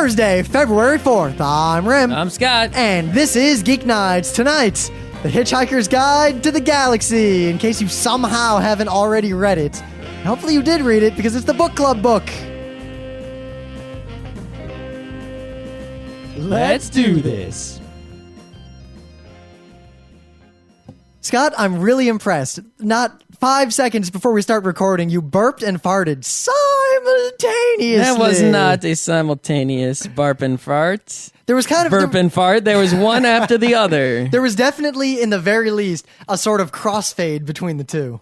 Thursday, February 4th. I'm Rim. I'm Scott. And this is Geeknights. Tonight, The Hitchhiker's Guide to the Galaxy, in case you somehow haven't already read it. Hopefully you did read it, because it's the book club book. Let's do this. Scott, I'm really impressed. Not 5 seconds before we start recording, you burped and farted simultaneously. That was not a simultaneous barp and fart. There was kind of burp and fart. There was one after the other. There was definitely, in the very least, a sort of crossfade between the two.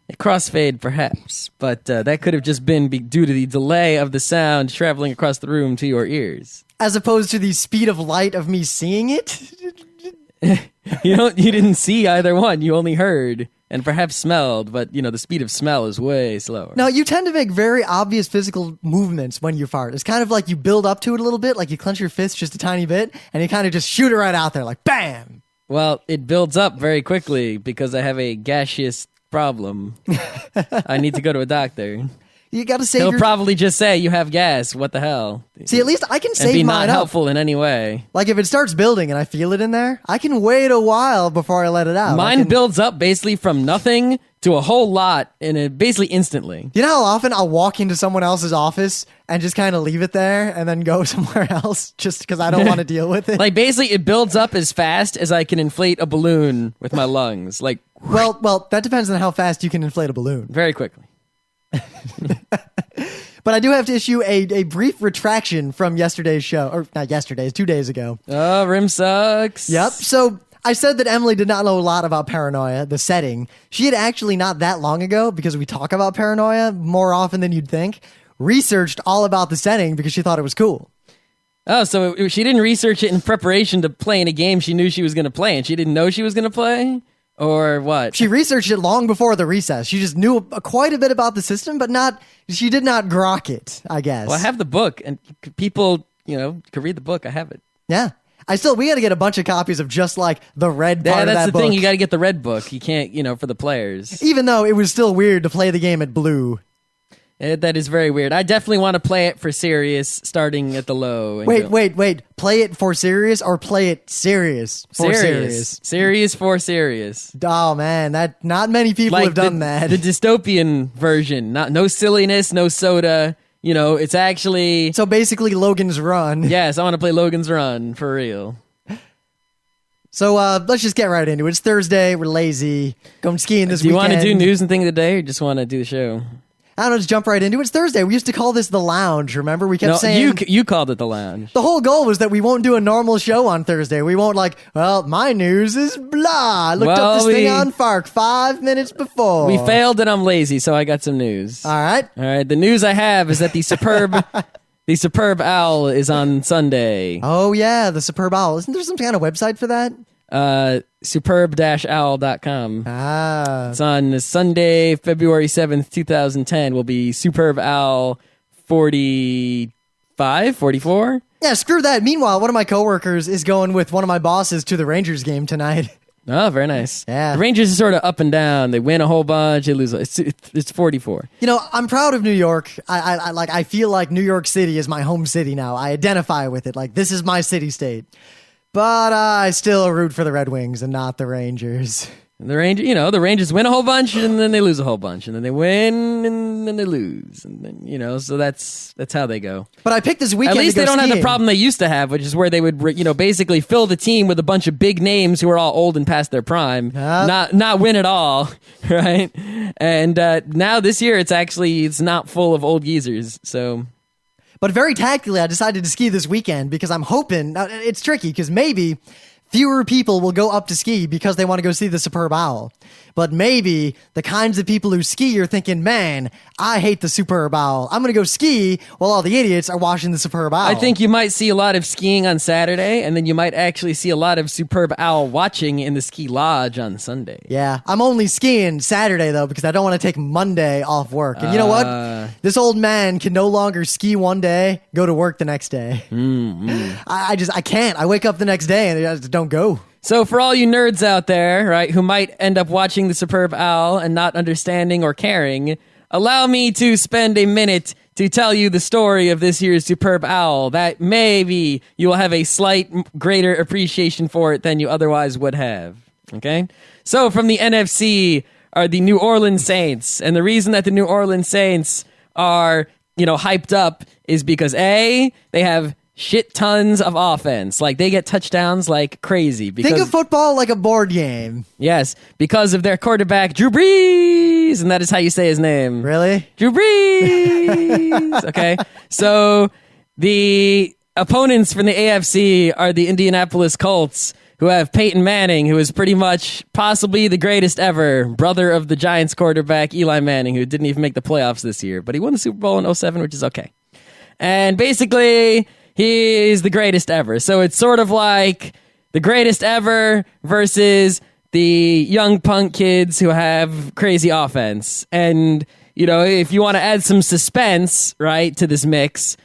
A crossfade, perhaps, but that could have just been due to the delay of the sound traveling across the room to your ears. As opposed to the speed of light of me seeing it? You didn't see either one. You only heard and perhaps smelled, but the speed of smell is way slower. No, you tend to make very obvious physical movements when you fart. It's kind of like you build up to it a little bit, like you clench your fist just a tiny bit, and you kind of just shoot it right out there, like bam! Well, it builds up very quickly because I have a gaseous problem. I need to go to a doctor. You gotta save He'll probably just say, you have gas, what the hell? See, at least I can save and be mine not up. helpful in any way. Like, if it starts building and I feel it in there, I can wait a while before I let it out. Mine builds up basically from nothing to a whole lot, and basically instantly. You know how often I'll walk into someone else's office and just kind of leave it there and then go somewhere else just because I don't want to deal with it? Like, basically, it builds up as fast as I can inflate a balloon with my lungs. Like, well, that depends on how fast you can inflate a balloon. Very quickly. But I do have to issue a brief retraction from yesterday's show. Or not yesterday's, 2 days ago. Oh, Rim sucks. Yep. So I said that Emily did not know a lot about paranoia, the setting. She had actually not that long ago, because we talk about paranoia more often than you'd think, researched all about the setting because she thought it was cool. Oh, so she didn't research it in preparation to play in a game she knew she was going to play, and she didn't know she was going to play? Or what? She researched it long before the recess. She just knew quite a bit about the system, but she did not grok it, I guess. Well, I have the book, and people, can read the book. I have it. Yeah. We got to get a bunch of copies of just like the red part of that book. Yeah, that's the thing. You got to get the red book. You can't, for the players. Even though it was still weird to play the game at blue. That is very weird. I definitely want to play it for serious, starting at the low. Wait. Play it for serious or play it serious for serious? Serious for serious. Oh, man. Not many people have done that. The dystopian version. No silliness, no soda. It's actually... So basically Logan's Run. Yes, I want to play Logan's Run, for real. So let's just get right into it. It's Thursday. We're lazy. Going skiing this weekend. Do you want to do news and things today, or just want to do the show? I don't know, just jump right into it. It's Thursday. We used to call this the lounge, remember? We kept saying... you called it the lounge. The whole goal was that we won't do a normal show on Thursday. We won't my news is blah. I looked up this thing on Fark 5 minutes before. We failed and I'm lazy, so I got some news. All right. The news I have is that the superb owl is on Sunday. Oh, yeah, the superb owl. Isn't there some kind of website for that? Superb-owl.com. It's on Sunday, February 7th, 2010. Will be Superb Owl 45, 44? Yeah, screw that. Meanwhile, one of my coworkers is going with one of my bosses to the Rangers game tonight. Oh, very nice. Yeah. The Rangers are sort of up and down. They win a whole bunch, they lose. It's 44. I'm proud of New York. I feel like New York City is my home city now. I identify with it. Like, this is my city-state. But I still root for the Red Wings and not the Rangers. The Rangers win a whole bunch and then they lose a whole bunch, and then they win and then they lose, and then so that's how they go. But I picked this weekend. At least to go they don't skiing. have the problem they used to have, which is where they would basically fill the team with a bunch of big names who are all old and past their prime, not win at all, right? And now this year it's not full of old geezers, so. But very tactically, I decided to ski this weekend because I'm hoping... Now, it's tricky because maybe fewer people will go up to ski because they want to go see the superb owl. But maybe the kinds of people who ski are thinking, man, I hate the superb owl. I'm going to go ski while all the idiots are watching the superb owl. I think you might see a lot of skiing on Saturday, and then you might actually see a lot of superb owl watching in the ski lodge on Sunday. Yeah, I'm only skiing Saturday, though, because I don't want to take Monday off work. And you know what? This old man can no longer ski one day, go to work the next day. I can't. I wake up the next day and I just don't go. So for all you nerds out there, right, who might end up watching the superb owl and not understanding or caring, allow me to spend a minute to tell you the story of this year's Superb Owl that maybe you will have a slight greater appreciation for it than you otherwise would have. Okay? So from the NFC are the New Orleans Saints. And the reason that the New Orleans Saints are, hyped up is because A, they have shit tons of offense. Like, they get touchdowns like crazy. Because, think of football like a board game. Yes, because of their quarterback, Drew Brees. And that is how you say his name. Really? Drew Brees. Okay. So the opponents from the AFC are the Indianapolis Colts, who have Peyton Manning, who is pretty much possibly the greatest ever, brother of the Giants quarterback Eli Manning, who didn't even make the playoffs this year, but he won the Super Bowl in 2007, which is okay. And basically, he is the greatest ever. So it's sort of like the greatest ever versus the young punk kids who have crazy offense. And, if you want to add some suspense, right, to this mix,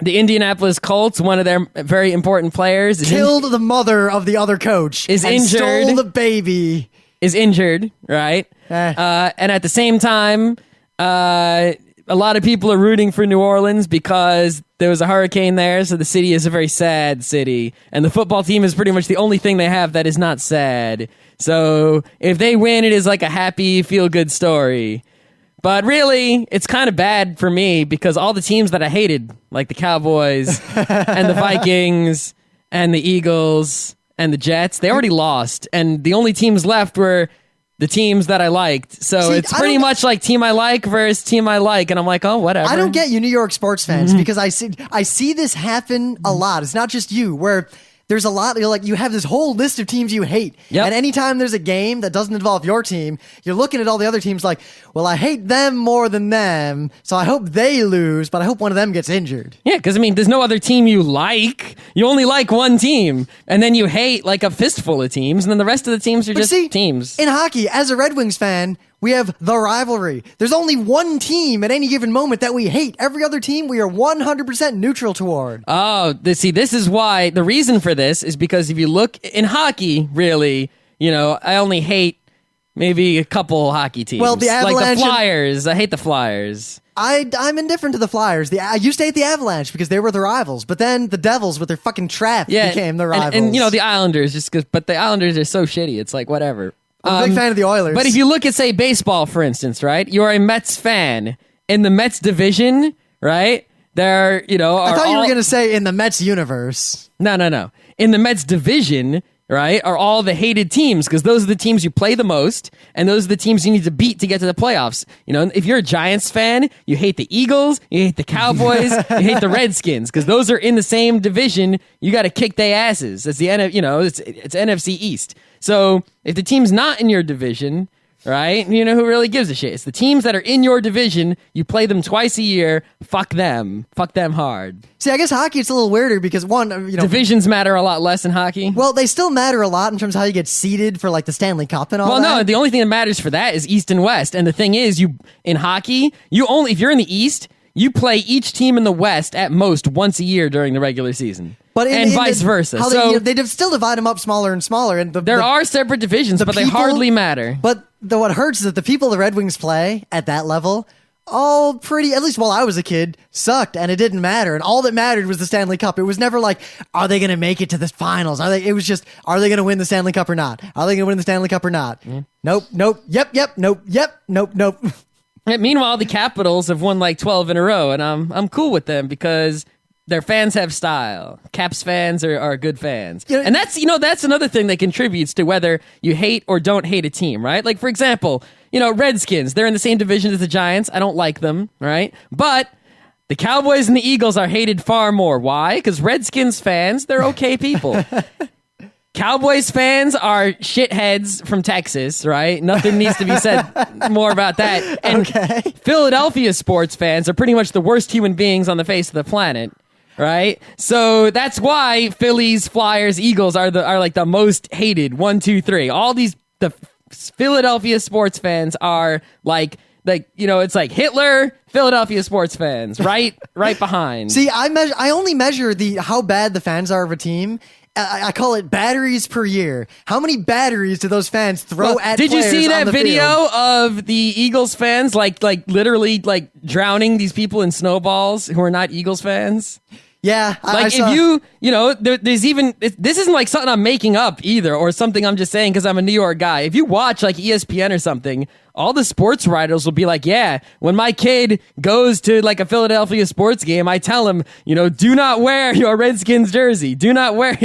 the Indianapolis Colts, one of their very important players, killed the mother of the other coach. Is and injured. Stole the baby. Is injured, right? And at the same time, a lot of people are rooting for New Orleans because there was a hurricane there, so the city is a very sad city. And the football team is pretty much the only thing they have that is not sad. So if they win, it is like a happy, feel-good story. But really, it's kind of bad for me because all the teams that I hated, like the Cowboys and the Vikings and the Eagles and the Jets, they already lost. And the only teams left were the teams that I liked. So it's pretty much like team I like versus team I like. And I'm like, oh, whatever. I don't get you New York sports fans because I see this happen a lot. It's not just you, where there's a lot, you have this whole list of teams you hate. Yep. And anytime there's a game that doesn't involve your team, you're looking at all the other teams like, well, I hate them more than them, so I hope they lose, but I hope one of them gets injured. Yeah, because, there's no other team you like. You only like one team, and then you hate, like, a fistful of teams, and then the rest of the teams are just teams. In hockey, as a Red Wings fan, we have the rivalry. There's only one team at any given moment that we hate. Every other team we are 100% neutral toward. Oh, this is why. The reason for this is because if you look in hockey, really, I only hate maybe a couple hockey teams. Well, the Avalanche, like the Flyers. I hate the Flyers. I'm indifferent to the Flyers. I used to hate the Avalanche because they were the rivals, but then the Devils with their fucking trap became the rivals. And the Islanders, but the Islanders are so shitty. It's like, whatever. I'm a big fan of the Oilers. But if you look at, say, baseball, for instance, right? You're a Mets fan. In the Mets division, right? There, I thought you were going to say in the Mets universe. No. In the Mets division, right, are all the hated teams because those are the teams you play the most, and those are the teams you need to beat to get to the playoffs. If you're a Giants fan, you hate the Eagles, you hate the Cowboys, you hate the Redskins because those are in the same division. You got to kick their asses. It's it's NFC East. So if the team's not in your division, right, who really gives a shit? It's the teams that are in your division. You play them twice a year. Fuck them. Fuck them hard. See, I guess hockey it's a little weirder because divisions matter a lot less in hockey. Well, they still matter a lot in terms of how you get seeded for like the Stanley Cup and all that. Well, no, the only thing that matters for that is East and West. And the thing is, in hockey, if you're in the East, you play each team in the West at most once a year during the regular season. And vice versa. So they still divide them up smaller and smaller. And there are separate divisions, but they hardly matter. But what hurts is that the people the Red Wings play at that level, all pretty, at least while I was a kid, sucked, and it didn't matter. And all that mattered was the Stanley Cup. It was never like, are they going to make it to the finals? It was just, are they going to win the Stanley Cup or not? Are they going to win the Stanley Cup or not? Nope, yep, nope, nope. Meanwhile, the Capitals have won like 12 in a row, and I'm cool with them because their fans have style. Caps fans are good fans. And that's another thing that contributes to whether you hate or don't hate a team, right? Like, for example, Redskins, they're in the same division as the Giants. I don't like them, right? But the Cowboys and the Eagles are hated far more. Why? Because Redskins fans, they're okay people. Cowboys fans are shitheads from Texas, right? Nothing needs to be said more about that. And Philadelphia sports fans are pretty much the worst human beings on the face of the planet, right? So that's why Phillies, Flyers, Eagles are like the most hated. 1, 2, 3. All the Philadelphia sports fans are like it's like Hitler, Philadelphia sports fans, right behind. See, I only measure how bad the fans are of a team I call it batteries per year. How many batteries do those fans throw at Did you players see on that the video field? of the Eagles fans like literally like drowning these people in snowballs who are not Eagles fans? Yeah, I Like saw, if there's even this isn't like something I'm making up either, or something I'm just saying because I'm a New York guy. If you watch like ESPN or something, all the sports writers will be like, yeah, when my kid goes to like a Philadelphia sports game, I tell him, do not wear your Redskins jersey. Do not wear,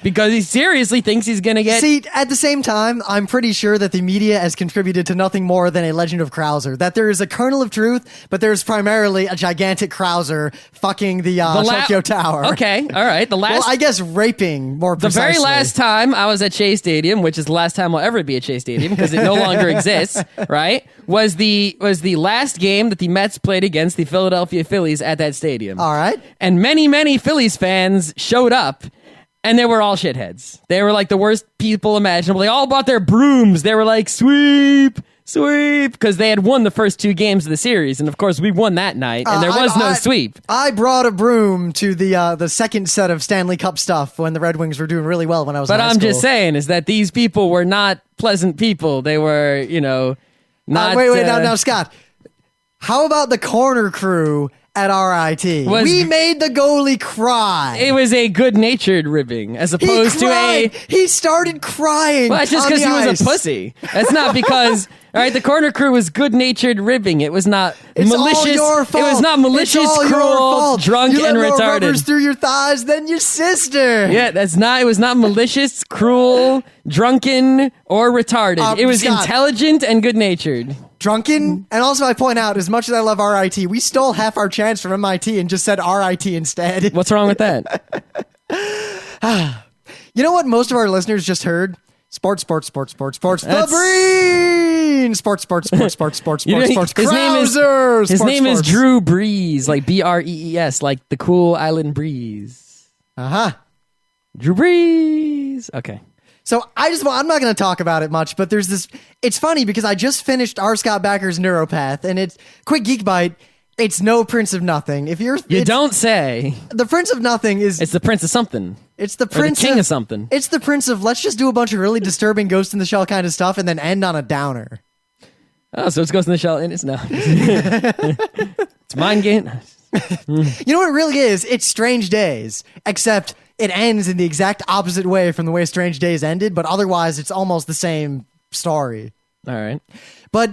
because he seriously thinks he's going to get. See, at the same time, I'm pretty sure that the media has contributed to nothing more than a legend of Krauser. That there is a kernel of truth, but there's primarily a gigantic Krauser fucking the Tokyo Tower. Okay, all right. Well, I guess raping more The precisely. very last time I was at Shea Stadium, which is the last time I'll ever be at Shea Stadium because it no longer exists, right? Was the last game that the Mets played against the Philadelphia Phillies at that stadium. All right. And many Phillies fans showed up. And they were all shitheads. They were like the worst people imaginable. They all bought their brooms. They were like, sweep, because they had won the first 2 games of the series. And of course, we won that night, and there was no sweep. I brought a broom to the second set of Stanley Cup stuff when the Red Wings were doing really well when I was in high But I'm school. just saying is that these people were not pleasant people. They were, not... wait, now, Scott. How about the corner crew at RIT? We made the goalie cry. It was a good-natured ribbing, as opposed to He started crying. Well, that's just because he was a pussy. That's not because... All right, the corner crew was good-natured ribbing. It was not malicious. All your fault. It was not malicious, it's all cruel, your fault. drunk, you and let more retarded. rubbers through your thighs than your sister. Yeah, it was not malicious, cruel, drunken, or retarded. It was Scott, intelligent and good-natured. Drunken, and also I point out, as much as I love RIT, we stole half our chants from MIT and just said RIT instead. What's wrong with that? You know what most of our listeners just heard? Sports. The Breen! Sports. His name is Drew Brees, like Brees, like the cool island breeze. Uh-huh. Drew Brees. Okay. So I'm not going to talk about it much, but there's this, it's funny because I just finished R. Scott Bakker's Neuropath, and it's, quick geek bite, it's no Prince of Nothing. You don't say. The Prince of Nothing is... It's the Prince of something. It's the Prince King of something. It's the Prince of, let's just do a bunch of really disturbing Ghost in the Shell kind of stuff and then end on a downer. Oh, so it's Ghost in the Shell, and it's not. It's mind game. You know what it really is? It's Strange Days, except it ends in the exact opposite way from the way Strange Days ended, but otherwise it's almost the same story. All right. But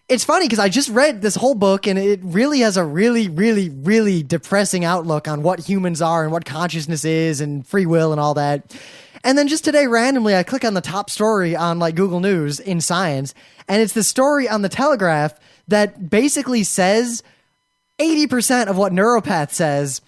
it's funny because I just read this whole book and it really has a really depressing outlook on what humans are and what consciousness is and free will and all that. And then just today, randomly, I click on the top story on like Google News in science, and it's the story on the Telegraph that basically says 80% of what Neuropath says,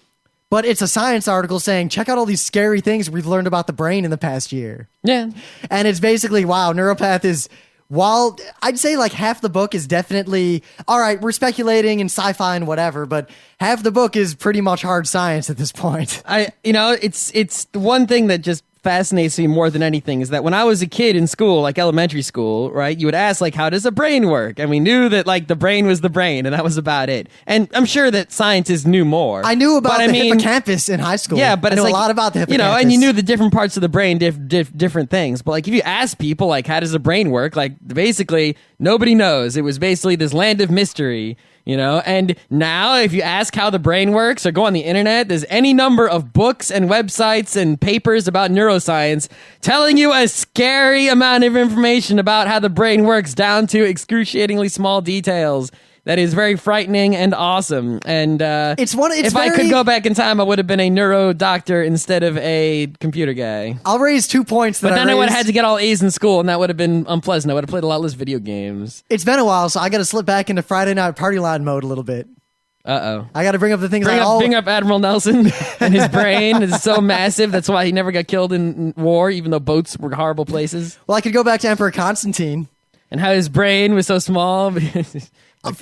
but it's a science article saying, check out all these scary things we've learned about the brain in the past year. Yeah. And it's basically, wow, Neuropath is... While I'd say like half the book is definitely, all right, we're speculating and sci-fi and whatever, but half the book is pretty much hard science at this point. It's the one thing that just fascinates me more than anything is that when I was a kid in school, like elementary school, right, you would ask like, how does a brain work? And we knew that like the brain was the brain and that was about it. And I'm sure that scientists knew more. I knew about the hippocampus in high school. Yeah, but I it's knew like, a lot about the hippocampus. And you knew the different parts of the brain, different things. But like if you ask people like, how does the brain work? Like basically nobody knows. It was basically this land of mystery. And now if you ask how the brain works or go on the internet, there's any number of books and websites and papers about neuroscience telling you a scary amount of information about how the brain works down to excruciatingly small details. That is very frightening and awesome. And if I could go back in time, I would have been a neuro doctor instead of a computer guy. I'll raise 2 points But then I would have had to get all A's in school, and that would have been unpleasant. I would have played a lot less video games. It's been a while, so I got to slip back into Friday Night Party Line mode a little bit. Uh-oh. I got to bring up the things bring up Admiral Nelson and his brain is so massive. That's why he never got killed in war, even though boats were horrible places. Well, I could go back to Emperor Constantine. And how his brain was so small.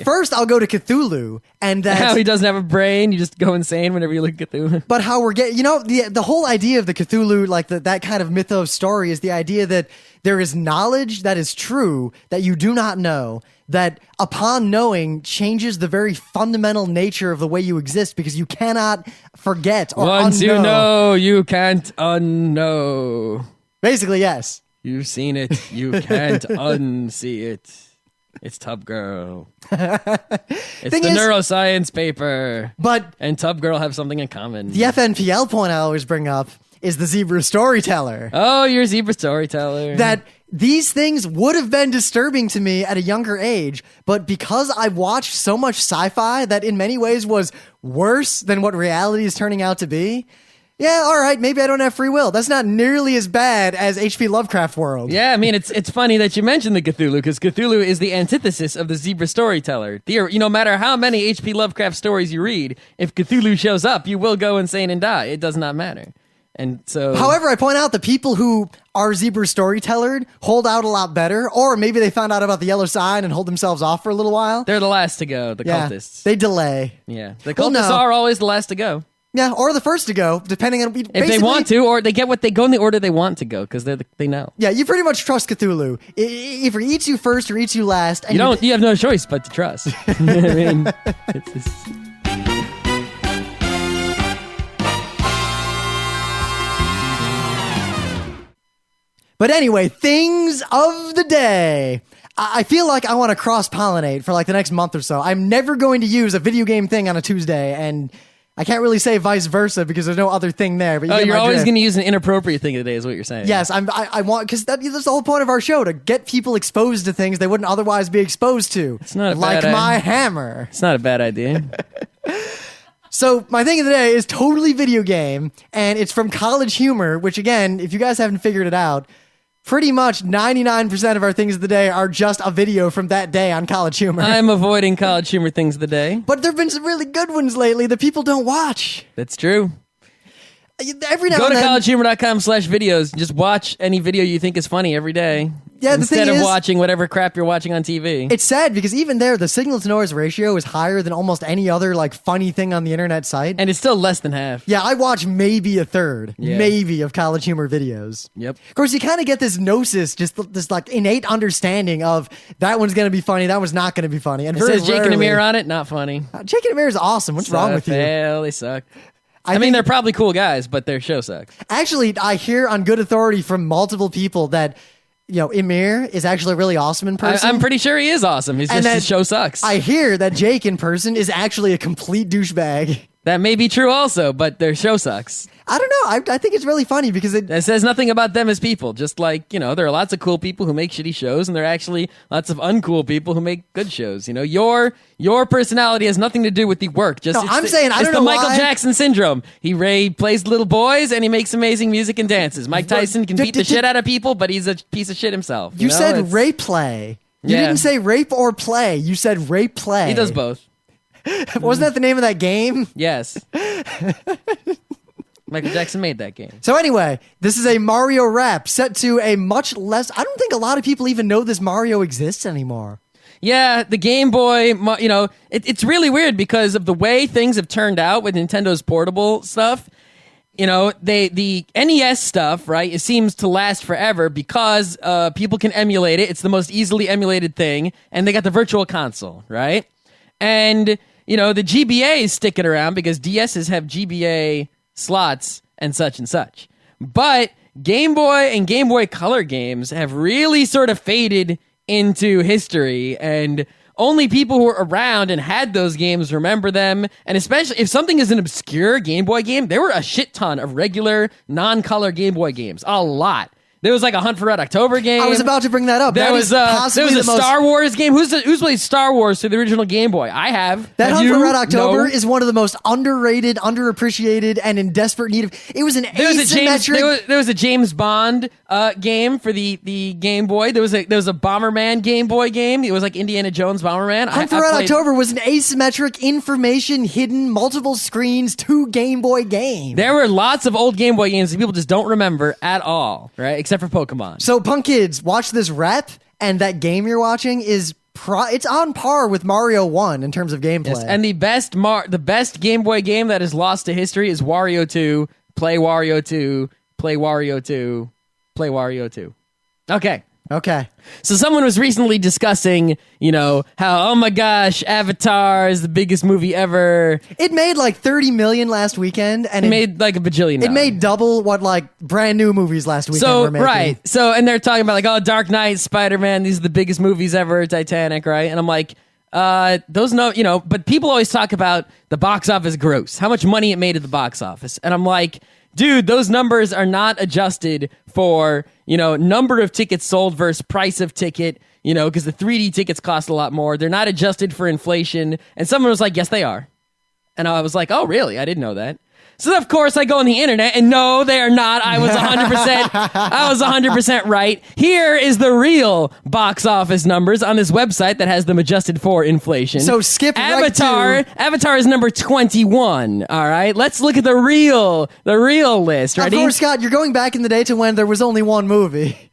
First, I'll go to Cthulhu, and How that's he doesn't have a brain, you just go insane whenever you look at Cthulhu. but how we're getting, the whole idea of the Cthulhu, like that kind of mythos story, is the idea that there is knowledge that is true that you do not know, that upon knowing changes the very fundamental nature of the way you exist, because you cannot forget or Once unknow. you know, you can't unknow. Basically, yes. You've seen it, you can't unsee it. It's Tub Girl. It's Thing the is- neuroscience paper. But And Tub Girl have something in common. the FNPL point I always bring up is the zebra storyteller. Oh, you're a zebra storyteller. That these things would have been disturbing to me at a younger age, but because I watched so much sci-fi that in many ways was worse than what reality is turning out to be, yeah, all right, maybe I don't have free will. That's not nearly as bad as H.P. Lovecraft world. Yeah, I mean, it's funny that you mentioned the Cthulhu, because Cthulhu is the antithesis of the zebra storyteller. No matter how many H.P. Lovecraft stories you read, if Cthulhu shows up, you will go insane and die. It does not matter. And so, However, I point out the people who are zebra storytellered hold out a lot better, or maybe they found out about the yellow sign and hold themselves off for a little while. they're the last to go, the Yeah, cultists. they delay. Yeah, the Well, cultists no. are always the last to go. Yeah, or the first to go, depending on If they want to, or they go in the order they want to go, because they know. Yeah, you pretty much trust Cthulhu. If he eats you first or eats you last, and You have no choice but to trust. I mean, it's But anyway, things of the day. I feel like I want to cross-pollinate for like the next month or so. I'm never going to use a video game thing on a Tuesday, and I can't really say vice versa because there's no other thing there. But you're always drift. going to use an inappropriate thing today, is what you're saying. Yes, I want, because that's the whole point of our show, to get people exposed to things they wouldn't otherwise be exposed to. It's not a like bad my idea. hammer. It's not a bad idea. So my thing of the day is totally video game, and it's from College Humor, which again, if you guys haven't figured it out, pretty much 99% of our things of the day are just a video from that day on College Humor. I'm avoiding College Humor things of the day. But there have been some really good ones lately that people don't watch. That's true. Every now Go and to then, collegehumor.com/videos. Just watch any video you think is funny every day. Yeah, the instead thing of is- watching whatever crap you're watching on TV. it's sad because even there, the signal to noise ratio is higher than almost any other like funny thing on the internet site. And it's still less than half. Yeah, I watch maybe a third, Yeah. maybe, of College Humor videos. Yep. Of course, you kind of get this gnosis, just this like innate understanding of that one's going to be funny, that one's not going to be funny. And It very says Jake and rarely- Amir on it. Not funny. Jake and Amir is awesome. What's wrong with you? Fail, they suck. I mean, think- they're probably cool guys, but their show sucks. Actually, I hear on good authority from multiple people that, Amir is actually really awesome in person. I'm pretty sure he is awesome. It's And just that- his show sucks. I hear that Jake in person is actually a complete douchebag. That may be true also, but their show sucks. I don't know. I think it's really funny because it. That says nothing about them as people. Just like, there are lots of cool people who make shitty shows, and there are actually lots of uncool people who make good shows. Your personality has nothing to do with the work. Just No, it's I'm the- saying I it's don't the know Michael why- Jackson syndrome. He plays little boys and he makes amazing music and dances. Mike Tyson can beat the shit out of people, but he's a piece of shit himself. You know? said It's- rape play. You Yeah. didn't say rape or play. You said rape play. He does both. Wasn't that the name of that game? Yes. Michael Jackson made that game. So anyway, this is a Mario rap set to a much less. I don't think a lot of people even know this Mario exists anymore. Yeah, the Game Boy, it's really weird because of the way things have turned out with Nintendo's portable stuff. The NES stuff, right? It seems to last forever because people can emulate it. It's the most easily emulated thing, and they got the Virtual Console, right? And the GBA is sticking around because DSs have GBA slots and such and such. But Game Boy and Game Boy Color games have really sort of faded into history, and only people who were around and had those games remember them. And especially if something is an obscure Game Boy game, there were a shit ton of regular non-color Game Boy games. A lot. There was like a Hunt for Red October game. I was about to bring that up. There That was is there possibly was a the most- Star Wars game. Who's played Star Wars to the original Game Boy? I have. That Have Hunt for you? Red October No. is one of the most underrated, underappreciated, and in desperate need of. It was an There was asymmetric. there was a James Bond game for the Game Boy. There was a Bomberman Game Boy game. It was like Indiana Jones Bomberman. Hunt for Red October was an asymmetric, information hidden, multiple screens, 2 Game Boy game. There were lots of old Game Boy games that people just don't remember at all, right? Except for Pokemon. So, punk kids, watch this rep, and that game you're watching is it's on par with Mario 1 in terms of gameplay. Yes, and the best Game Boy game that is lost to history is Wario 2. Play Wario 2. Play Wario 2. Play Wario 2. Okay. So someone was recently discussing, how, oh my gosh, Avatar is the biggest movie ever. It made like 30 million last weekend, and it made like a bajillion. It made double what like brand new movies last weekend were making. Right. So, and they're talking about like, oh, Dark Knight, Spider-Man, these are the biggest movies ever, Titanic, right? And I'm like, but people always talk about the box office gross, how much money it made at the box office. And I'm like, dude, those numbers are not adjusted for, number of tickets sold versus price of ticket, because the 3D tickets cost a lot more. They're not adjusted for inflation. And someone was like, yes, they are. And I was like, oh, really? I didn't know that. So, of course, I go on the internet, and no, they are not. I was 100% right. Here is the real box office numbers on this website that has them adjusted for inflation. So skip Avatar. Avatar is number 21. All right, let's look at the real list. Ready? Of course, Scott, you're going back in the day to when there was only one movie.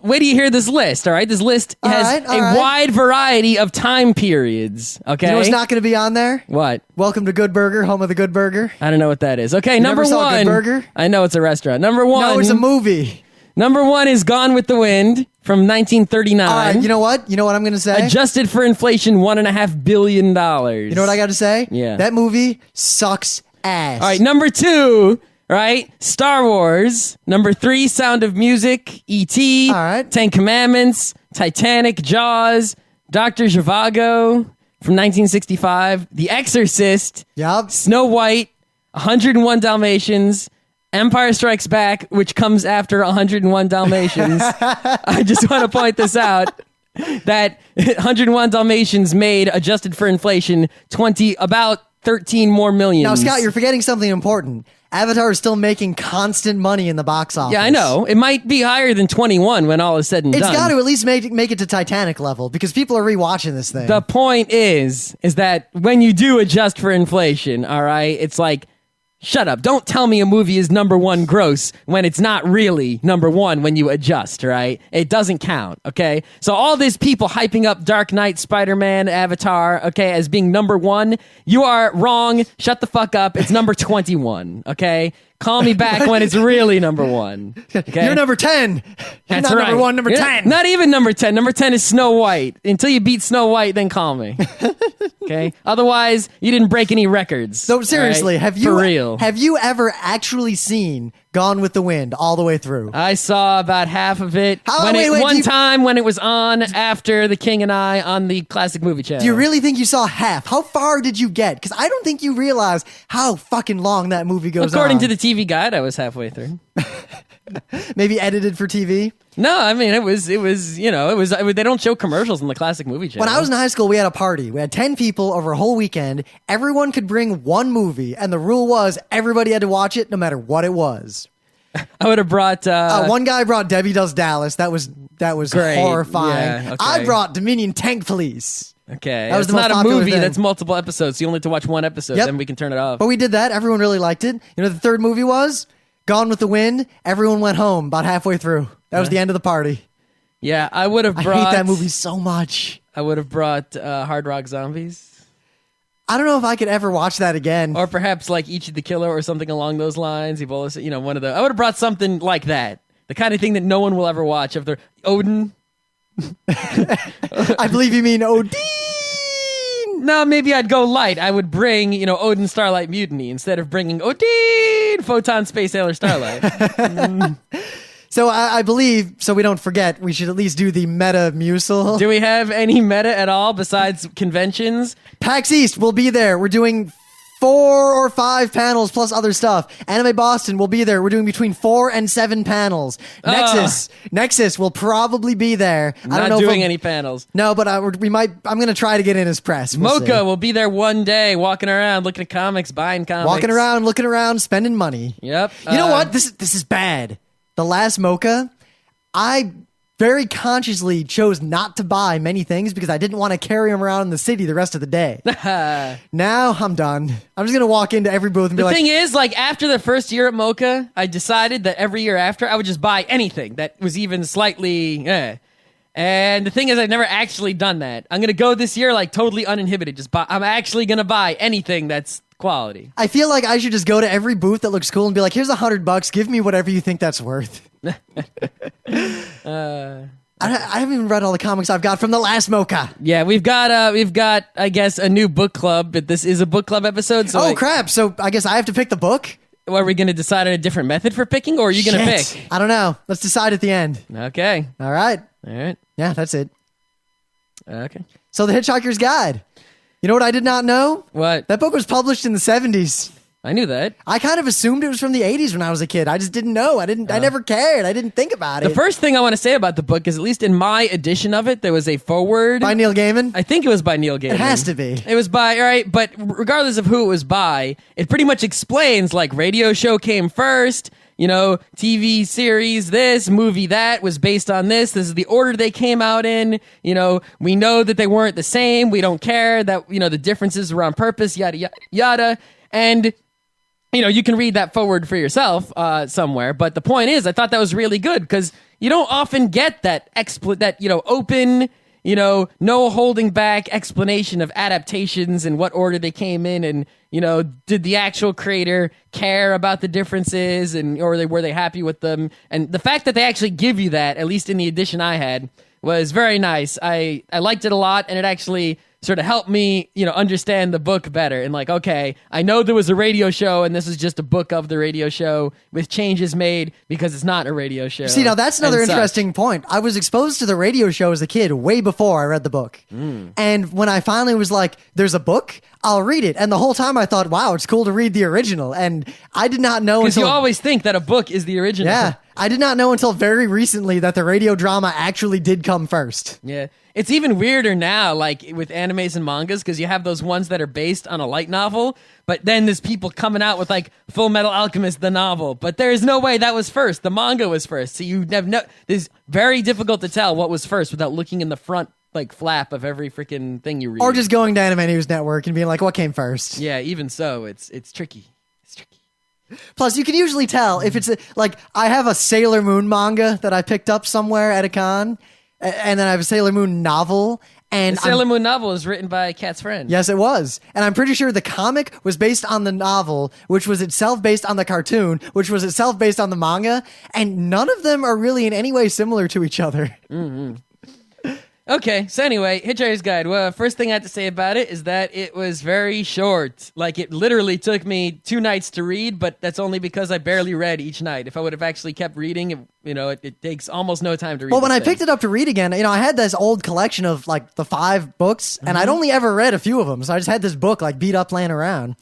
Wait till you hear this list, all right? This list has a wide variety of time periods, okay? You know what's not going to be on there? What? Welcome to Good Burger, home of the Good Burger. I don't know what that is. Okay, you number never saw one. Good Burger? I know it's a restaurant. Number one. No, it's a movie. Number one is Gone with the Wind from 1939. All right, you know what? You know what I'm going to say? Adjusted for inflation, $1.5 billion. You know what I got to say? Yeah. That movie sucks ass. All right, number two... Right? Star Wars. Number 3, Sound of Music. E.T. All right. 10 Commandments. Titanic. Jaws. Dr. Zhivago from 1965. The Exorcist. Yup. Snow White. 101 Dalmatians. Empire Strikes Back, which comes after 101 Dalmatians. I just want to point this out. That 101 Dalmatians made, adjusted for inflation, about 13 more million. Now, Scott, you're forgetting something important. Avatar is still making constant money in the box office. Yeah, I know. It might be higher than 21 when all is said and done. It's got to at least make it to Titanic level because people are rewatching this thing. The point is that when you do adjust for inflation, all right, it's like, shut up. Don't tell me a movie is number one gross when it's not really number one when you adjust, right? It doesn't count, okay? So all these people hyping up Dark Knight, Spider-Man, Avatar, okay, as being number one, you are wrong. Shut the fuck up. It's number 21, okay? Call me back when it's really number one. Okay? You're number 10. You're not number one, number 10. Not even number 10. Number 10 is Snow White. Until you beat Snow White, then call me. Okay? Otherwise, you didn't break any records. So seriously, right? have you ever actually seen Gone with the Wind all the way through? I saw about half of it. Wait, time when it was on after The King and I on the Classic Movie Channel. Do you really think you saw half? How far did you get? Because I don't think you realize how fucking long that movie goes on. According to the TV Guide, I was halfway through. Maybe edited for TV? No, I mean, it was, they don't show commercials on the Classic Movie Channel. When I was in high school, we had a party. We had 10 people over a whole weekend. Everyone could bring one movie, and the rule was everybody had to watch it no matter what it was. I would have brought... one guy brought Debbie Does Dallas. That was great. horrifying. Yeah, okay. I brought Dominion Tank Police. Okay, that was it's not a movie. Thing. That's multiple episodes. So you only have to watch one episode, then we can turn it off. But we did that. Everyone really liked it. You know what the third movie was? Gone with the Wind. Everyone went home about halfway through. That was the end of the party. Yeah, I would have brought... I hate that movie so much. I would have brought Hard Rock Zombies. I don't know if I could ever watch that again. Or perhaps like Ichi the Killer or something along those lines. Ebola, one of the... I would have brought something like that. The kind of thing that no one will ever watch. If they're Odin. I believe you mean Odin. No, maybe I'd go light. I would bring, Odin Starlight Mutiny instead of bringing Odin Photon Space Sailor Starlight. So I believe, so we don't forget, we should at least do the meta musel. Do we have any meta at all besides conventions? PAX East will be there. We're doing 4 or 5 panels plus other stuff. Anime Boston will be there. We're doing between 4 and 7 panels. Nexus will probably be there. I don't know doing any panels. No, but we might. I'm going to try to get in as press. Mocha will be there one day, walking around, looking at comics, buying comics, walking around, looking around, spending money. Yep. You know what? This is bad. The last Mocha, I very consciously chose not to buy many things because I didn't want to carry them around in the city the rest of the day. Now I'm done. I'm just going to walk into every booth and be like... The thing is, after the first year at Mocha, I decided that every year after, I would just buy anything that was even slightly... And And the thing is, I've never actually done that. I'm gonna go this year like totally uninhibited. Just buy. I'm actually gonna buy anything that's quality. I feel like I should just go to every booth that looks cool and be like, here's $100. Give me whatever you think that's worth. I haven't even read all the comics I've got from the last Mocha. Yeah, we've got I guess a new book club, but this is a book club episode. So crap! So I guess I have to pick the book. Are we going to decide on a different method for picking, or are you going to pick? I don't know. Let's decide at the end. Okay. All right. Yeah, that's it. Okay. So the Hitchhiker's Guide. You know what I did not know? What? That book was published in the 70s. I knew that. I kind of assumed it was from the 80s when I was a kid. I just didn't know. I never cared. I didn't think about it. The first thing I want to say about the book is, at least in my edition of it, there was a foreword. By Neil Gaiman? I think it was by Neil Gaiman. It has to be. It was by, all right, but regardless of who it was by, it pretty much explains, like, radio show came first, TV series this, movie that, was based on this is the order they came out in, we know that they weren't the same, we don't care, that, the differences were on purpose, yada, yada, yada, and... you can read that forward for yourself somewhere, but the point is, I thought that was really good because you don't often get that open, no holding back explanation of adaptations and what order they came in, and did the actual creator care about the differences, and or were they happy with them? And the fact that they actually give you that, at least in the edition I had, was very nice. I liked it a lot, and it actually sort of helped me, understand the book better. And like, okay, I know there was a radio show, and this is just a book of the radio show with changes made because it's not a radio show. See, now that's another interesting point. I was exposed to the radio show as a kid way before I read the book. And when I finally was like, there's a book, I'll read it. And the whole time I thought, wow, it's cool to read the original. And I did not know because you always think that a book is the original. Yeah. I did not know until very recently that the radio drama actually did come first. Yeah. It's even weirder now, like with animes and mangas, because you have those ones that are based on a light novel, but then there's people coming out with like Full Metal Alchemist, the novel. But there's no way that was first. The manga was first. So you have it's very difficult to tell what was first without looking in the front like flap of every freaking thing you read. Or just going to Anime News Network and being like, what came first? Yeah, even so, it's tricky. It's tricky. Plus, you can usually tell if it's like I have a Sailor Moon manga that I picked up somewhere at a con, and then I have a Sailor Moon novel. And the Sailor Moon novel is written by Cat's friend. Yes, it was. And I'm pretty sure the comic was based on the novel, which was itself based on the cartoon, which was itself based on the manga. And none of them are really in any way similar to each other. Mm-hmm. Okay, so anyway, Hitchhiker's Guide. Well, first thing I have to say about it is that it was very short. Like, it literally took me 2 nights to read, but that's only because I barely read each night. If I would have actually kept reading, it takes almost no time to read. Well, when I picked it up to read again, I had this old collection of, like, the 5 books, and I'd only ever read a few of them, so I just had this book, like, beat up laying around.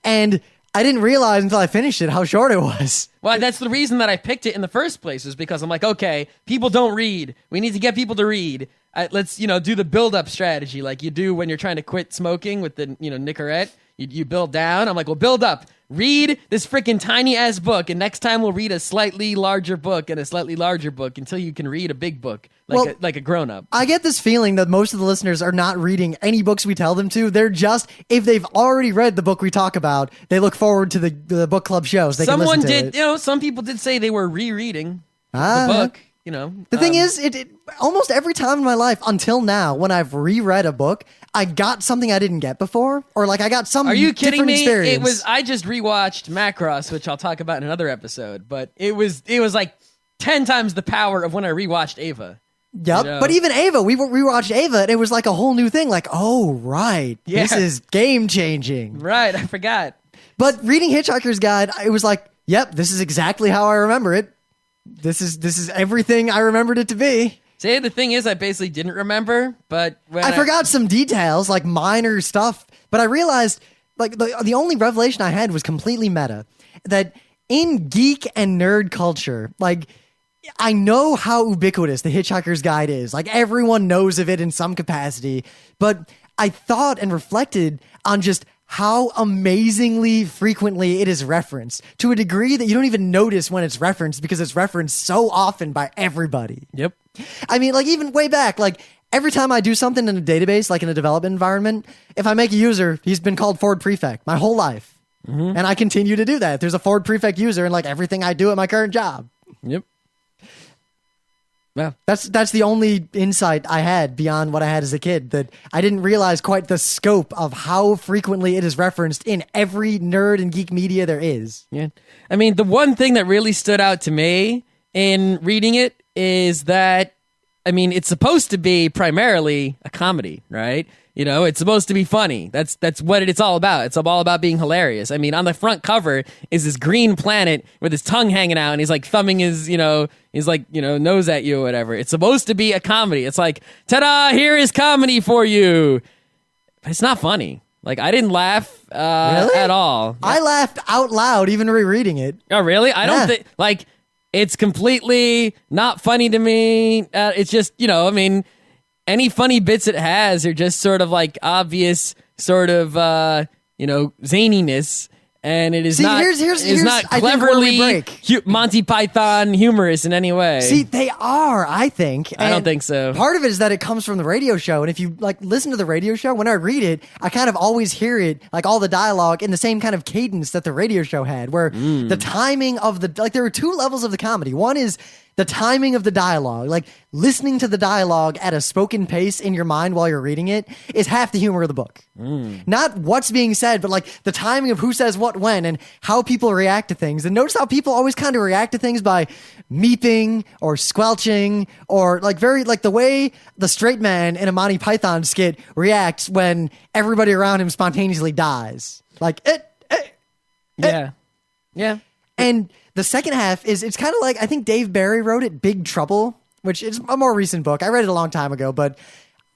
And I didn't realize until I finished it how short it was. Well, that's the reason that I picked it in the first place, is because I'm like, okay, people don't read. We need to get people to read. Let's, do the build-up strategy like you do when you're trying to quit smoking with the, Nicorette. You build down. I'm like, well, build up. Read this freaking tiny-ass book, and next time we'll read a slightly larger book and a slightly larger book until you can read a big book, like a grown-up. I get this feeling that most of the listeners are not reading any books we tell them to. They're just, if they've already read the book we talk about, they look forward to the book club shows. They Someone can listen to did, it. Some people did say they were rereading the book. The thing is, it almost every time in my life until now, when I've reread a book, I got something I didn't get before, or like I got some. Are you kidding me? Experience. I just rewatched Macross, which I'll talk about in another episode, but it was like 10 times the power of when I rewatched Ava. Yep, but even Ava, we rewatched Ava, and it was like a whole new thing. Like, oh right, this is game changing. Right, I forgot. But reading Hitchhiker's Guide, it was like, yep, this is exactly how I remember it. This is everything I remembered it to be. See, the thing is, I basically didn't remember, but when I forgot some details, like minor stuff, but I realized, like, the only revelation I had was completely meta. That in geek and nerd culture, like, I know how ubiquitous the Hitchhiker's Guide is. Like, everyone knows of it in some capacity, but I thought and reflected on just how amazingly frequently it is referenced, to a degree that you don't even notice when it's referenced because it's referenced so often by everybody. Yep. I mean, like, even way back, like, every time I do something in a database, like in a development environment, if I make a user, he's been called Forward Prefect my whole life. And I continue to do that. There's a Forward Prefect user in, like, everything I do at my current job. Yep. Well, That's the only insight I had beyond what I had as a kid, that I didn't realize quite the scope of how frequently it is referenced in every nerd and geek media there is. yeah. I mean, the one thing that really stood out to me in reading it is that, I mean, it's supposed to be primarily a comedy, right? You know, it's supposed to be funny. That's what it's all about. It's all about being hilarious. I mean, on the front cover is this green planet with his tongue hanging out, and he's like thumbing his, nose at you or whatever. It's supposed to be a comedy. It's like, ta-da, here is comedy for you. But it's not funny. Like, I didn't laugh Really? at all. I laughed out loud even rereading it. Oh, really? I Yeah. don't think, like, it's completely not funny to me. It's just, I mean, any funny bits it has are just sort of like obvious sort of, zaniness. And it is See, not, here's not I think, where we cleverly break. Monty Python humorous in any way. See, they are, I think. I don't And think so. Part of it is that it comes from the radio show. And if you listen to the radio show, when I read it, I kind of always hear it, like all the dialogue in the same kind of cadence that the radio show had, where the timing of there were two levels of the comedy. One is the timing of the dialogue, like listening to the dialogue at a spoken pace in your mind while you're reading it is half the humor of the book. Not what's being said, but like the timing of who says what when and how people react to things. And notice how people always kind of react to things by meeping or squelching or the way the straight man in a Monty Python skit reacts when everybody around him spontaneously dies. Like, Yeah. Yeah. and the second half it's kind of like, I think Dave Barry wrote it, Big Trouble, which is a more recent book. I read it a long time ago, but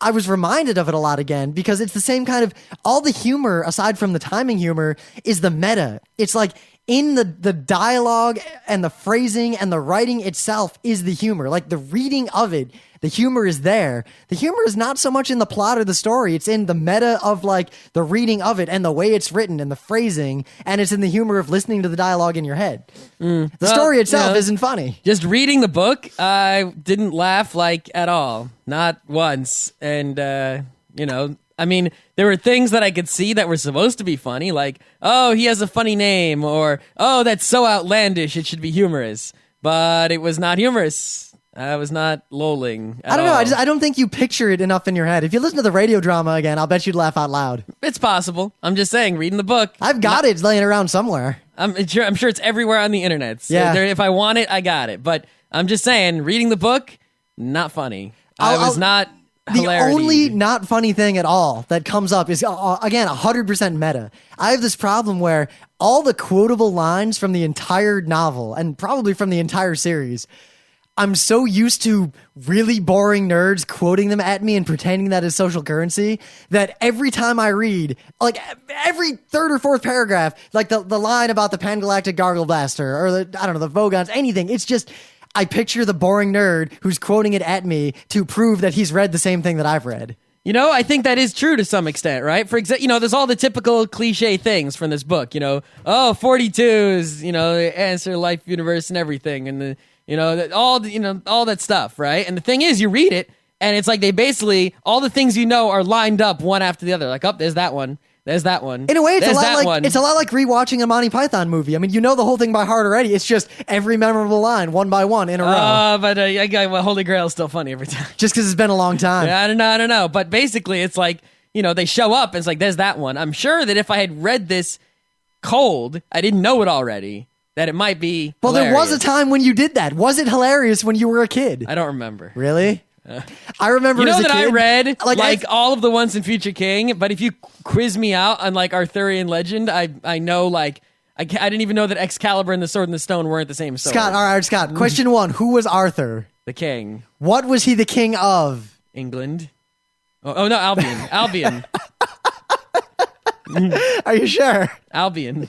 I was reminded of it a lot again because it's the same kind of, all the humor, aside from the timing humor, is the meta. It's like in the dialogue and the phrasing and the writing itself is the humor. Like the reading of it, the humor is there. The humor is not so much in the plot or the story. It's in the meta of like the reading of it and the way it's written and the phrasing. And it's in the humor of listening to the dialogue in your head. The story itself isn't funny. Just reading the book, I didn't laugh at all. Not once. And, I mean, there were things that I could see that were supposed to be funny, like, oh, he has a funny name, or, oh, that's so outlandish, it should be humorous. But it was not humorous. I was not lolling at I don't know. all. I don't think you picture it enough in your head. If you listen to the radio drama again, I'll bet you'd laugh out loud. It's possible. I'm just saying, reading the book. I've got it laying around somewhere. I'm sure it's everywhere on the internet. So Yeah. if I want it, I got it. But I'm just saying, reading the book, not funny. I was not The hilarity. only not funny thing at all that comes up is, again, 100% meta. I have this problem where all the quotable lines from the entire novel, and probably from the entire series, I'm so used to really boring nerds quoting them at me and pretending that is social currency that every time I read, like every third or fourth paragraph, like the line about the Pangalactic Gargle Blaster or the Vogons, anything, it's just, I picture the boring nerd who's quoting it at me to prove that he's read the same thing that I've read. I think that is true to some extent, right? For example, there's all the typical cliche things from this book, 42s, the answer, life, universe, and everything, and all that stuff, right? And the thing is, you read it, and it's like they basically, all the things are lined up one after the other. Like, there's that one. There's that one. In a way, it's There's a that lot one. like rewatching a Monty Python movie. I mean, you know the whole thing by heart already. It's just every memorable line, one by one, in a row. But Holy Grail is still funny every time. Just because it's been a long time. I don't know. But basically, it's like, they show up, and it's like, there's that one. I'm sure that if I had read this cold, I didn't know it already, that it might be Well, hilarious. there was a time when you did that. Was it hilarious when you were a kid? I don't remember. Really? I remember as a that kid, I read like all of the ones in Future King, but if you quiz me out on Arthurian legend, I know I didn't even know that Excalibur and the Sword and the Stone weren't the same sword. Scott, all right, Scott. Question one: who was Arthur? The king. What was he the king of? England. Oh no, Albion. Albion. Are you sure? Albion.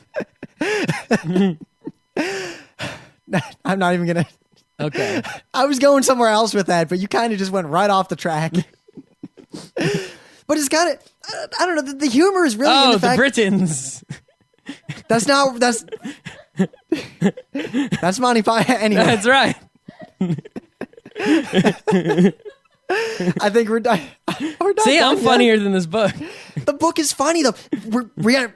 I'm not even gonna. Okay. I was going somewhere else with that, but you kind of just went right off the track. But it's got it. I don't know. The humor is really in the fact. Britons. That's Monty Python. Anyway, That's right. I think we're done. See, I'm funnier than this book. The book is funny though.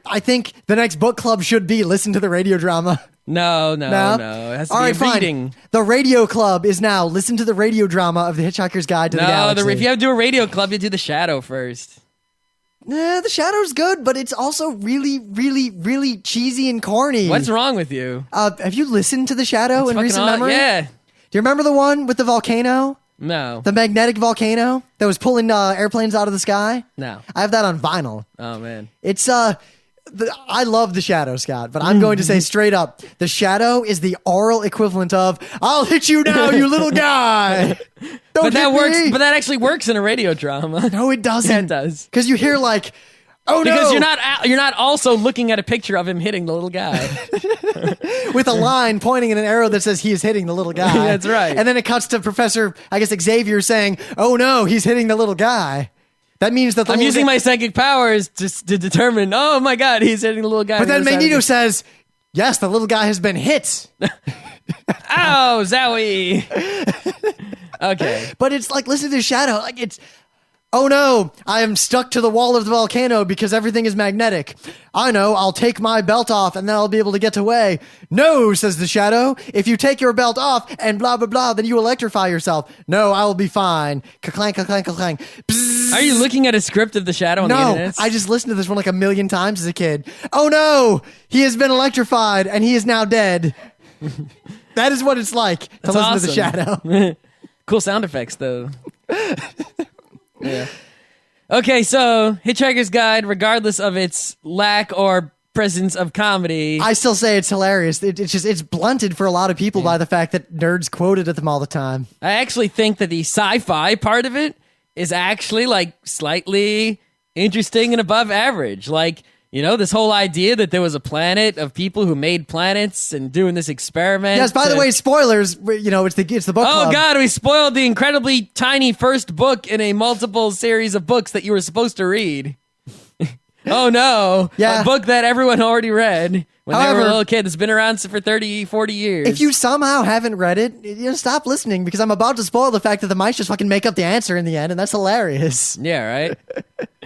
I think the next book club should be listen to the radio drama. No. It has to All be right, a fine. reading. The Radio Club is now. Listen to the radio drama of The Hitchhiker's Guide to the Galaxy. If you have to do a radio club, you do The Shadow first. The Shadow's good, but it's also really, really, really cheesy and corny. What's wrong with you? Have you listened to The Shadow in recent memory? Yeah. Do you remember the one with the volcano? No. The magnetic volcano that was pulling airplanes out of the sky? No. I have that on vinyl. Oh, man. It's I love The Shadow, Scott, but I'm going to say straight up, The Shadow is the oral equivalent of "I'll hit you now, you little guy." Don't But that hit works. me. But that actually works in a radio drama. No, it doesn't. Yeah, it does. Because you hear like, "Oh Because no," you're not also looking at a picture of him hitting the little guy. with a line pointing at an arrow that says he is hitting the little guy. That's right. And then it cuts to Professor, I guess Xavier, saying, "Oh no, he's hitting the little guy." That means that I'm using my psychic powers to determine. Oh my God, he's hitting the little guy. But then Magneto says, "Yes, the little guy has been hit." "Ow, Zowie." Okay. But it's like, listen to The Shadow. Like, it's, "Oh no, I am stuck to the wall of the volcano because everything is magnetic. I know, I'll take my belt off and then I'll be able to get away." "No," says The Shadow. "If you take your belt off and blah, blah, blah, then you electrify yourself." "No, I will be fine." Ka-clank, ka-clank, ka-clank. Bzzz. Are you looking at a script of The Shadow on the No, internet? I just listened to this one like a million times as a kid. "Oh no, he has been electrified and he is now dead." That is what it's like to listen to The Shadow. Cool sound effects, though. Yeah. Okay, so Hitchhiker's Guide, regardless of its lack or presence of comedy, I still say it's hilarious. It's blunted for a lot of people by the fact that nerds quoted at them all the time. I actually think that the sci-fi part of it is actually like slightly interesting and above average. Like, you know, this whole idea that there was a planet of people who made planets and doing this experiment. Yes, by the way, spoilers, you know, it's the book Oh club. God, we spoiled the incredibly tiny first book in a multiple series of books that you were supposed to read. Oh no. Yeah. A book that everyone already read when they were However, a little kid that's been around for 30, 40 years. If you somehow haven't read it, stop listening because I'm about to spoil the fact that the mice just fucking make up the answer in the end, and that's hilarious. Yeah,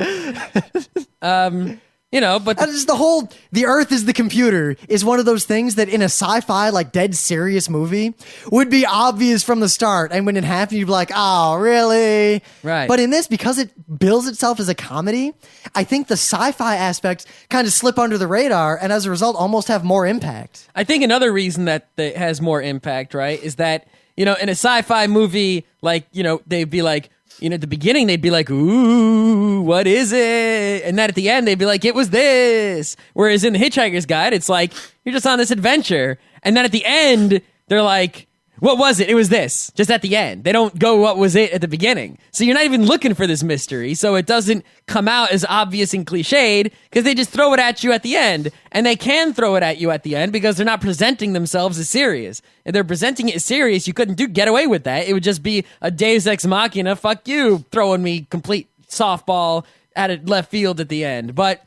right? You know, but That is the Earth is the computer is one of those things that in a sci-fi, like dead serious movie would be obvious from the start. And when it happened, you'd be like, "Oh, really?" Right. But in this, because it bills itself as a comedy, I think the sci-fi aspects kind of slip under the radar and as a result almost have more impact. I think another reason that it has more impact, right, is that, you know, in a sci-fi movie, like, you know, they'd be like, you know, at the beginning, they'd be like, "Ooh, what is it?" And then at the end, they'd be like, "It was this." Whereas in The Hitchhiker's Guide, it's like, you're just on this adventure. And then at the end, they're like, "What was it? It was this." Just at the end. They don't go, "What was it?" at the beginning. So you're not even looking for this mystery. So it doesn't come out as obvious and cliched because they just throw it at you at the end. And they can throw it at you at the end because they're not presenting themselves as serious. If they're presenting it as serious, you couldn't get away with that. It would just be a Deus Ex Machina, fuck you, throwing me complete softball at a left field at the end. But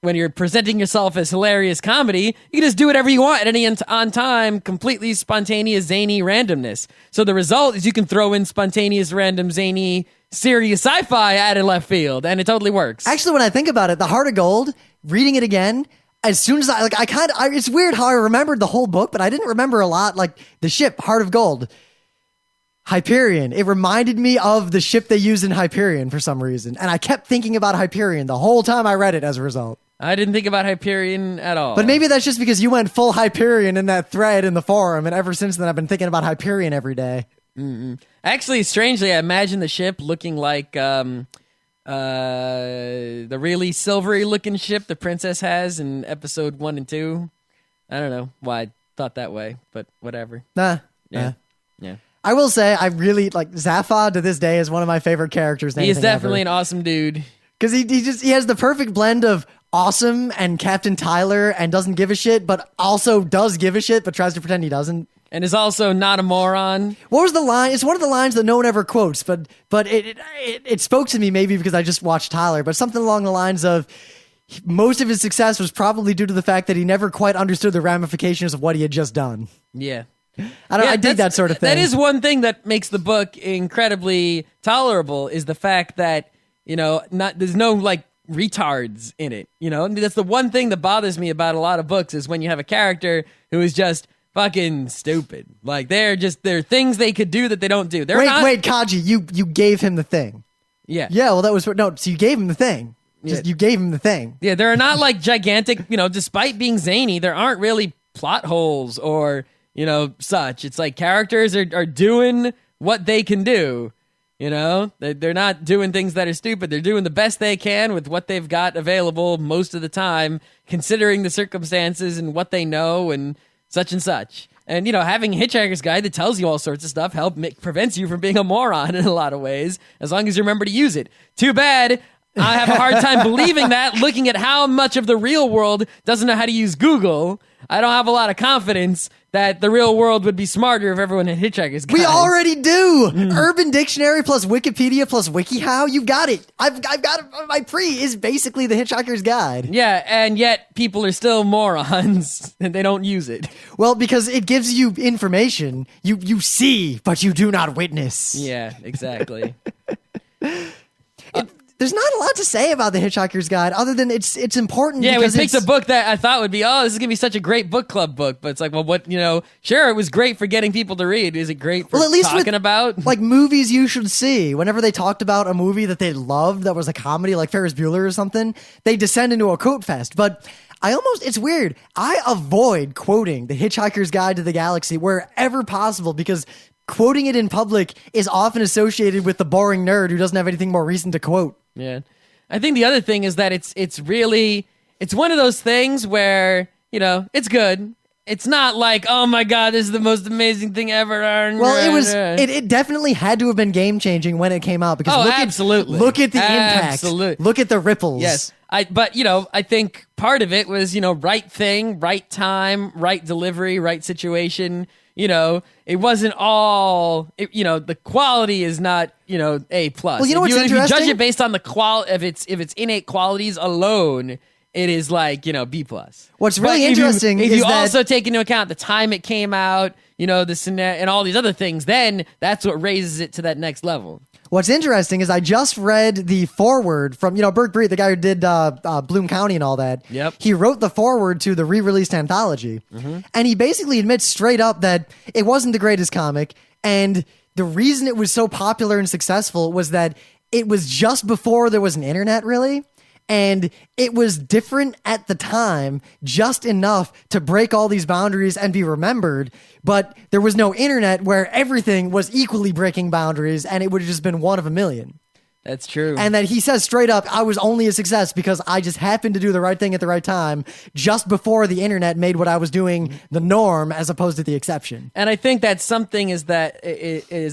when you're presenting yourself as hilarious comedy, you can just do whatever you want at any on time, completely spontaneous, zany randomness. So the result is you can throw in spontaneous, random, zany, serious sci-fi at a left field, and it totally works. Actually, when I think about it, The Heart of Gold, reading it again, as soon as it's weird how I remembered the whole book, but I didn't remember a lot, like the ship, Heart of Gold. Hyperion. It reminded me of the ship they used in Hyperion for some reason. And I kept thinking about Hyperion the whole time I read it as a result. I didn't think about Hyperion at all. But maybe that's just because you went full Hyperion in that thread in the forum, and ever since then I've been thinking about Hyperion every day. Actually, strangely, I imagine the ship looking like the really silvery looking ship the princess has in episode 1 and 2. I don't know why I thought that way, but whatever. Nah. Yeah. I will say I really like Zaphod to this day is one of my favorite characters. He is definitely an awesome dude. Because he has the perfect blend of awesome and Captain Tyler and doesn't give a shit, but also does give a shit, but tries to pretend he doesn't. And is also not a moron. What was the line? It's one of the lines that no one ever quotes, but it spoke to me maybe because I just watched Tyler, but something along the lines of most of his success was probably due to the fact that he never quite understood the ramifications of what he had just done. Yeah. I dig that sort of thing. That is one thing that makes the book incredibly tolerable is the fact that, you know, there's no like retards in it. And that's the one thing that bothers me about a lot of books is when you have a character who is just fucking stupid. Like there are things they could do that they don't do. Wait, Kaji, you gave him the thing. Yeah. Yeah, well, so you gave him the thing. You gave him the thing. Yeah, there are not like gigantic, despite being zany, there aren't really plot holes or, such. It's like characters are doing what they can do. They're not doing things that are stupid. They're doing the best they can with what they've got available most of the time, considering the circumstances and what they know and such and such. And, having a Hitchhiker's Guide that tells you all sorts of stuff prevents you from being a moron in a lot of ways, as long as you remember to use it. Too bad. I have a hard time believing that, looking at how much of the real world doesn't know how to use Google. I don't have a lot of confidence that the real world would be smarter if everyone had Hitchhiker's Guide. We already do! Urban Dictionary plus Wikipedia plus WikiHow, you got it. I've got it. My pre is basically the Hitchhiker's Guide. Yeah, and yet people are still morons and they don't use it. Well, because it gives you information. You see, but you do not witness. Yeah, exactly. There's not a lot to say about the Hitchhiker's Guide other than it's important. Yeah, we picked a book that I thought would be, this is going to be such a great book club book. But it's like, well, sure, it was great for getting people to read. Is it great for at least talking about? Like movies you should see. Whenever they talked about a movie that they loved that was a comedy like Ferris Bueller or something, they descend into a quote fest. But it's weird. I avoid quoting the Hitchhiker's Guide to the Galaxy wherever possible because quoting it in public is often associated with the boring nerd who doesn't have anything more recent to quote. Yeah. I think the other thing is that it's one of those things where, it's good. It's not like, oh my God, this is the most amazing thing ever. Well, it definitely had to have been game changing when it came out because absolutely. Look at the impact. Absolutely. Look at the ripples. Yes. But I think part of it was, right thing, right time, right delivery, right situation. It wasn't all, the quality is not, A+. Well, you know what's interesting? If you judge it based on the if its innate qualities alone, it is like, B+. What's really interesting is if you that also take into account the time it came out, the scenario and all these other things, then that's what raises it to that next level. What's interesting is I just read the foreword from, Burt Breed, the guy who did Bloom County and all that. Yep. He wrote the foreword to the re-released anthology. Mm-hmm. And he basically admits straight up that it wasn't the greatest comic. And the reason it was so popular and successful was that it was just before there was an internet, really. And it was different at the time, just enough to break all these boundaries and be remembered. But there was no internet where everything was equally breaking boundaries and it would have just been one of a million. That's true. And that he says straight up, I was only a success because I just happened to do the right thing at the right time just before the internet made what I was doing the norm as opposed to the exception. And I think that something is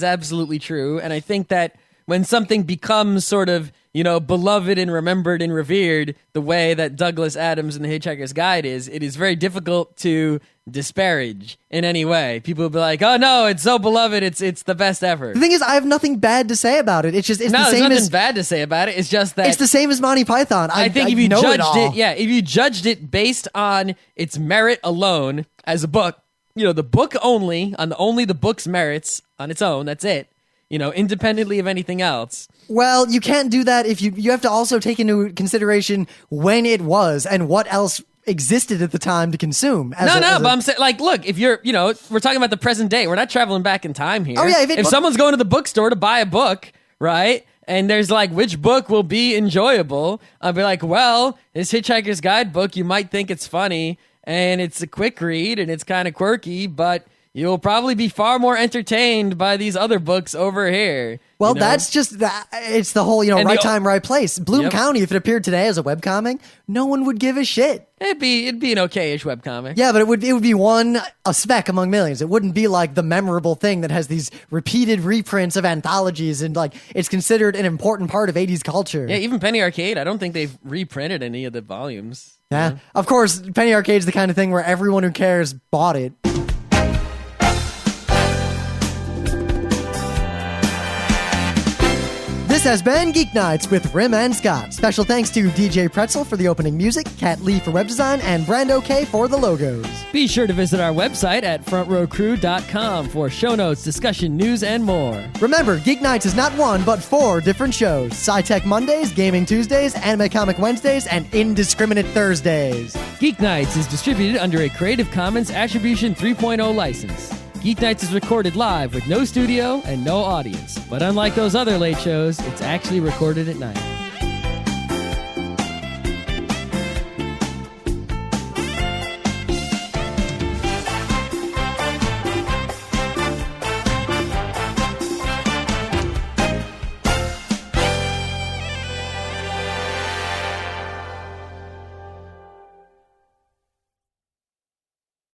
absolutely true. And I think that when something becomes sort of, beloved and remembered and revered the way that Douglas Adams and the Hitchhiker's Guide is, it is very difficult to disparage in any way. People will be like, oh no, it's so beloved, it's the best ever. The thing is, I have nothing bad to say about it. There's nothing bad to say about it. It's just that it's the same as Monty Python. I think if you judged it based on its merit alone as a book, the book only, only the book's merits on its own, that's it. Independently of anything else. Well, you can't do that if you have to also take into consideration when it was and what else existed at the time to consume. But I'm saying, look, if you're, we're talking about the present day. We're not traveling back in time here. Oh, yeah. If someone's going to the bookstore to buy a book, right? And there's which book will be enjoyable? I'll be like, well, this Hitchhiker's Guide book, you might think it's funny and it's a quick read and it's kind of quirky, but you'll probably be far more entertained by these other books over here. Well, that's just that. It's the whole, right time, right place. Bloom County, if it appeared today as a webcomic, no one would give a shit. It'd be an okay-ish webcomic. Yeah, but it would be a speck among millions. It wouldn't be like the memorable thing that has these repeated reprints of anthologies and it's considered an important part of 80s culture. Yeah, even Penny Arcade, I don't think they've reprinted any of the volumes. Yeah, of course, Penny Arcade's the kind of thing where everyone who cares bought it. This has been Geek Nights with Rim and Scott. Special thanks to DJ Pretzel for the opening music, Kat Lee for web design, and Brando K for the logos. Be sure to visit our website at frontrowcrew.com for show notes, discussion, news, and more. Remember, Geek Nights is not one, but 4 different shows. Sci-Tech Mondays, Gaming Tuesdays, Anime Comic Wednesdays, and Indiscriminate Thursdays. Geek Nights is distributed under a Creative Commons Attribution 3.0 license. Geek Nights is recorded live with no studio and no audience. But unlike those other late shows, it's actually recorded at night.